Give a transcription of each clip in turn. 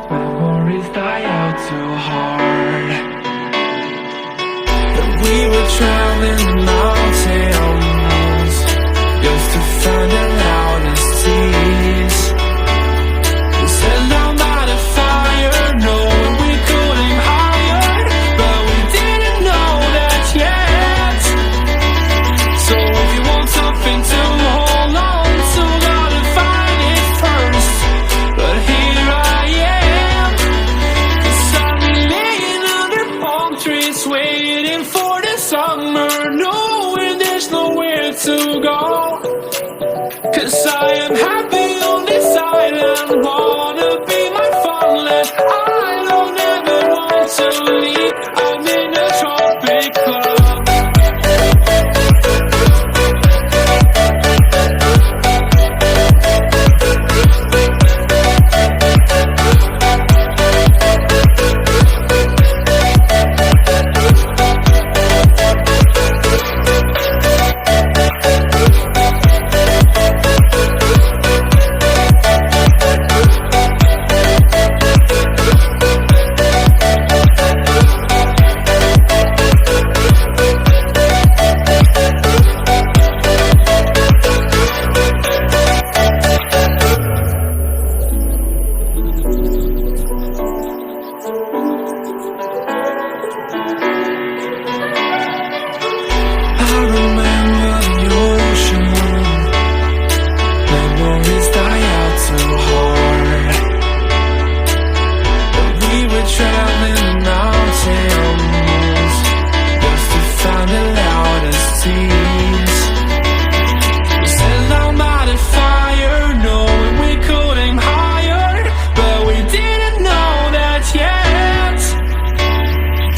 Memories die out too hard. And we were traveling the mountains just to find the loudest seas. We set down by the fire, knowing we could aim higher, but we didn't know that yet. So if you want something to hold on to, gotta find it first. But here I am, 'cause I've been laying under palm trees, waiting for the summer, knowing there's nowhere to go. 'Cause I am happy on this island, wanna be my farmland. I don't ever want to leave, I'm in a tropic club.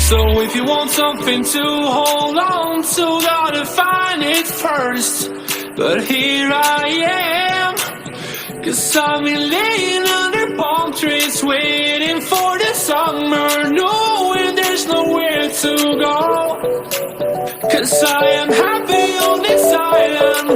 So if you want something to hold on to, gotta find it first. But here I am, 'cause I've been laying under palm trees, waiting for the summer, knowing there's nowhere to go. 'Cause I am happy on this island.